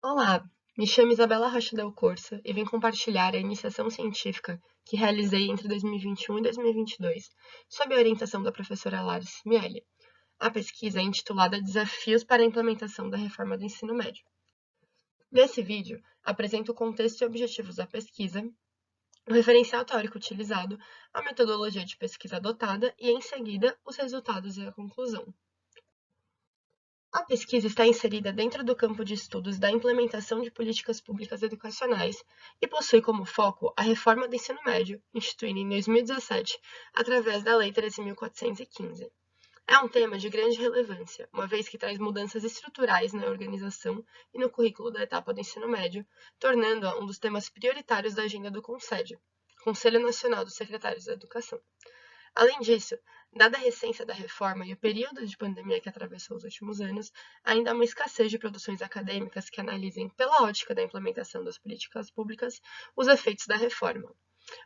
Olá, me chamo Isabela Rocha Del Corsa e vim compartilhar a iniciação científica que realizei entre 2021 e 2022, sob a orientação da professora Laris Miele. A pesquisa é intitulada Desafios para a Implementação da Reforma do Ensino Médio. Nesse vídeo, apresento o contexto e objetivos da pesquisa, o referencial teórico utilizado, a metodologia de pesquisa adotada e, em seguida, os resultados e a conclusão. A pesquisa está inserida dentro do campo de estudos da implementação de políticas públicas educacionais e possui como foco a reforma do ensino médio, instituída em 2017 através da Lei 13.415. É um tema de grande relevância, uma vez que traz mudanças estruturais na organização e no currículo da etapa do ensino médio, tornando-a um dos temas prioritários da agenda do CONSED, Conselho Nacional dos Secretários da Educação. Além disso, dada a recência da reforma e o período de pandemia que atravessou os últimos anos, ainda há uma escassez de produções acadêmicas que analisem, pela ótica da implementação das políticas públicas, os efeitos da reforma.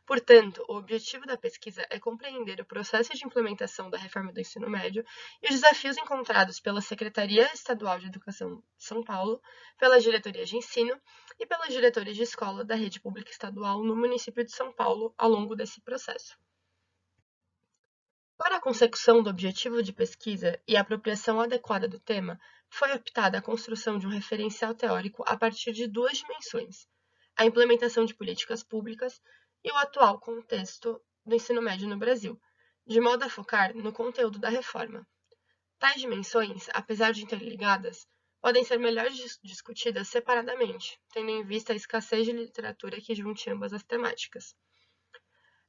Portanto, o objetivo da pesquisa é compreender o processo de implementação da reforma do ensino médio e os desafios encontrados pela Secretaria Estadual de Educação de São Paulo, pelas diretorias de ensino e pelos diretores de escola da rede pública estadual no município de São Paulo ao longo desse processo. Para a consecução do objetivo de pesquisa e a apropriação adequada do tema, foi optada a construção de um referencial teórico a partir de duas dimensões: a implementação de políticas públicas e o atual contexto do ensino médio no Brasil, de modo a focar no conteúdo da reforma. Tais dimensões, apesar de interligadas, podem ser melhor discutidas separadamente, tendo em vista a escassez de literatura que junte ambas as temáticas.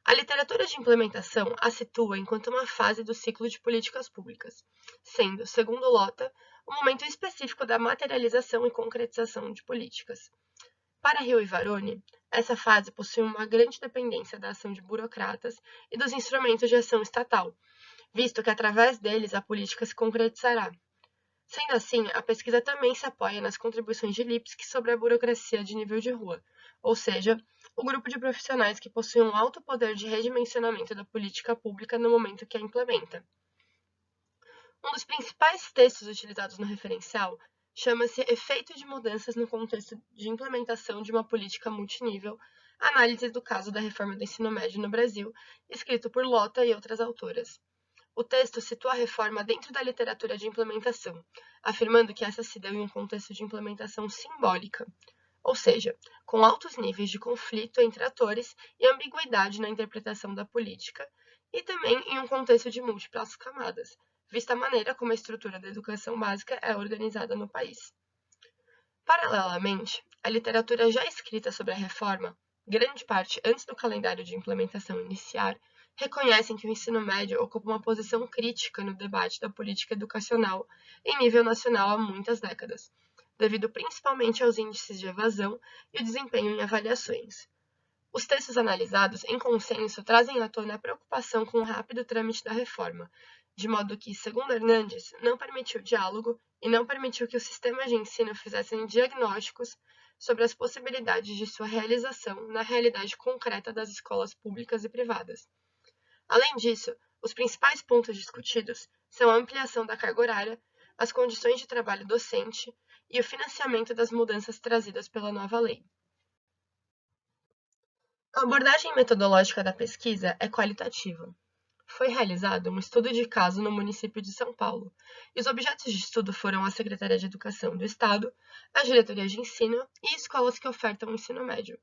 A literatura de implementação a situa enquanto uma fase do ciclo de políticas públicas, sendo, segundo Lota, o momento específico da materialização e concretização de políticas. Para Rio e Varone, essa fase possui uma grande dependência da ação de burocratas e dos instrumentos de ação estatal, visto que através deles a política se concretizará. Sendo assim, a pesquisa também se apoia nas contribuições de Lipsky sobre a burocracia de nível de rua, ou seja, o grupo de profissionais que possui um alto poder de redimensionamento da política pública no momento que a implementa. Um dos principais textos utilizados no referencial chama-se Efeito de Mudanças no Contexto de Implementação de uma Política Multinível, Análise do Caso da Reforma do Ensino Médio no Brasil, escrito por Lota e outras autoras. O texto situa a reforma dentro da literatura de implementação, afirmando que essa se deu em um contexto de implementação simbólica, ou seja, com altos níveis de conflito entre atores e ambiguidade na interpretação da política, e também em um contexto de múltiplas camadas, vista a maneira como a estrutura da educação básica é organizada no país. Paralelamente, a literatura já escrita sobre a reforma, grande parte antes do calendário de implementação iniciar, reconhecem que o ensino médio ocupa uma posição crítica no debate da política educacional em nível nacional há muitas décadas, devido principalmente aos índices de evasão e o desempenho em avaliações. Os textos analisados, em consenso, trazem à tona a preocupação com o rápido trâmite da reforma, de modo que, segundo Hernandes, não permitiu diálogo e não permitiu que os sistemas de ensino fizessem diagnósticos sobre as possibilidades de sua realização na realidade concreta das escolas públicas e privadas. Além disso, os principais pontos discutidos são a ampliação da carga horária, as condições de trabalho docente e o financiamento das mudanças trazidas pela nova lei. A abordagem metodológica da pesquisa é qualitativa. Foi realizado um estudo de caso no município de São Paulo, e os objetos de estudo foram a Secretaria de Educação do Estado, as diretorias de ensino e escolas que ofertam o ensino médio.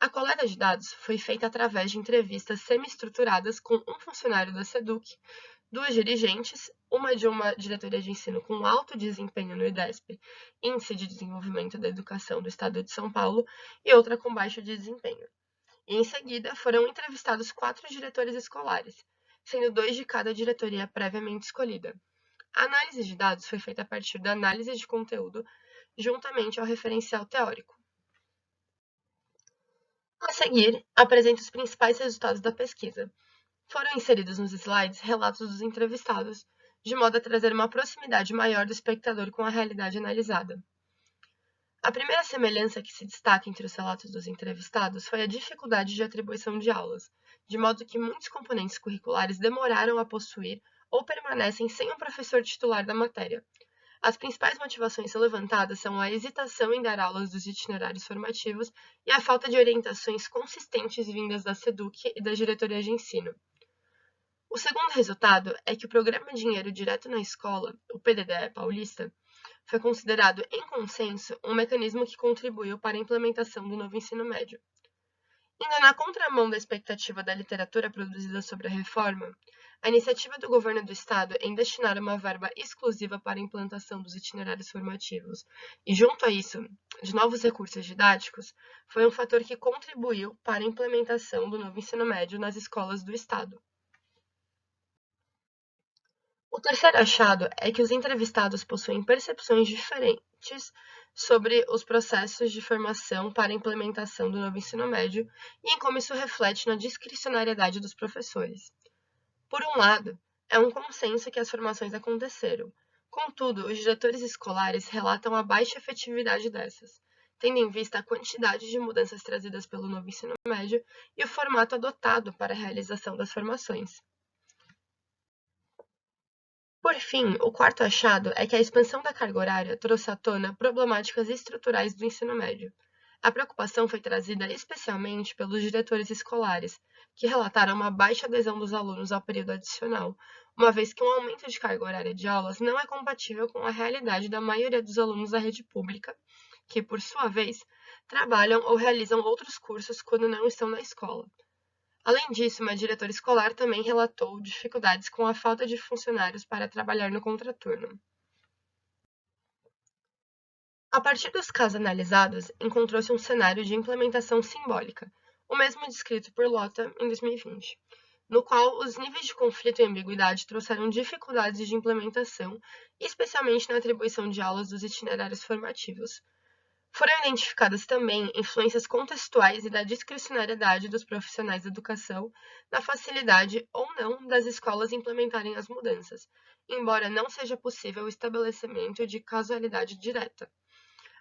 A coleta de dados foi feita através de entrevistas semi-estruturadas com um funcionário da SEDUC, duas dirigentes, uma de uma diretoria de ensino com alto desempenho no IDESP, Índice de Desenvolvimento da Educação do Estado de São Paulo, e outra com baixo desempenho. E, em seguida, foram entrevistados 4 diretores escolares, sendo 2 de cada diretoria previamente escolhida. A análise de dados foi feita a partir da análise de conteúdo, juntamente ao referencial teórico. A seguir, apresento os principais resultados da pesquisa. Foram inseridos nos slides relatos dos entrevistados, de modo a trazer uma proximidade maior do espectador com a realidade analisada. A primeira semelhança que se destaca entre os relatos dos entrevistados foi a dificuldade de atribuição de aulas, de modo que muitos componentes curriculares demoraram a possuir ou permanecem sem um professor titular da matéria. As principais motivações levantadas são a hesitação em dar aulas dos itinerários formativos e a falta de orientações consistentes vindas da SEDUC e da diretoria de ensino. O segundo resultado é que o Programa Dinheiro Direto na Escola, o PDDE paulista, foi considerado em consenso um mecanismo que contribuiu para a implementação do novo ensino médio. Indo na contramão da expectativa da literatura produzida sobre a reforma, a iniciativa do governo do estado em destinar uma verba exclusiva para a implantação dos itinerários formativos e, junto a isso, de novos recursos didáticos, foi um fator que contribuiu para a implementação do novo ensino médio nas escolas do estado. O terceiro achado é que os entrevistados possuem percepções diferentes sobre os processos de formação para a implementação do novo ensino médio e em como isso reflete na discricionariedade dos professores. Por um lado, é um consenso que as formações aconteceram. Contudo, os diretores escolares relatam a baixa efetividade dessas, tendo em vista a quantidade de mudanças trazidas pelo novo ensino médio e o formato adotado para a realização das formações. Por fim, o quarto achado é que a expansão da carga horária trouxe à tona problemáticas estruturais do ensino médio. A preocupação foi trazida especialmente pelos diretores escolares, que relataram uma baixa adesão dos alunos ao período adicional, uma vez que um aumento de carga horária de aulas não é compatível com a realidade da maioria dos alunos da rede pública, que, por sua vez, trabalham ou realizam outros cursos quando não estão na escola. Além disso, uma diretora escolar também relatou dificuldades com a falta de funcionários para trabalhar no contraturno. A partir dos casos analisados, encontrou-se um cenário de implementação simbólica, o mesmo descrito por Lota em 2020, no qual os níveis de conflito e ambiguidade trouxeram dificuldades de implementação, especialmente na atribuição de aulas dos itinerários formativos. Foram identificadas também influências contextuais e da discricionariedade dos profissionais da educação na facilidade ou não das escolas implementarem as mudanças, embora não seja possível o estabelecimento de causalidade direta.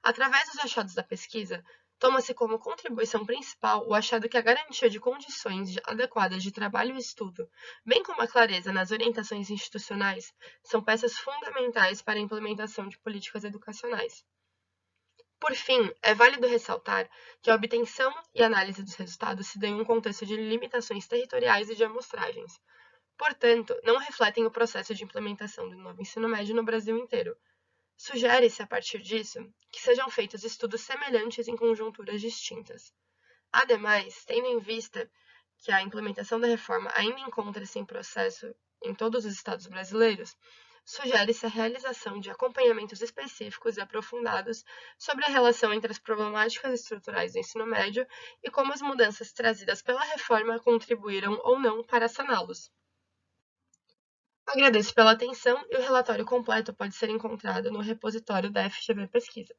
Através dos achados da pesquisa, toma-se como contribuição principal o achado que a garantia de condições adequadas de trabalho e estudo, bem como a clareza nas orientações institucionais, são peças fundamentais para a implementação de políticas educacionais. Por fim, é válido ressaltar que a obtenção e análise dos resultados se dão em um contexto de limitações territoriais e de amostragens. Portanto, não refletem o processo de implementação do novo ensino médio no Brasil inteiro. Sugere-se, a partir disso, que sejam feitos estudos semelhantes em conjunturas distintas. Ademais, tendo em vista que a implementação da reforma ainda encontra-se em processo em todos os estados brasileiros, sugere-se a realização de acompanhamentos específicos e aprofundados sobre a relação entre as problemáticas estruturais do ensino médio e como as mudanças trazidas pela reforma contribuíram ou não para saná-los. Agradeço pela atenção e o relatório completo pode ser encontrado no repositório da FGV Pesquisa.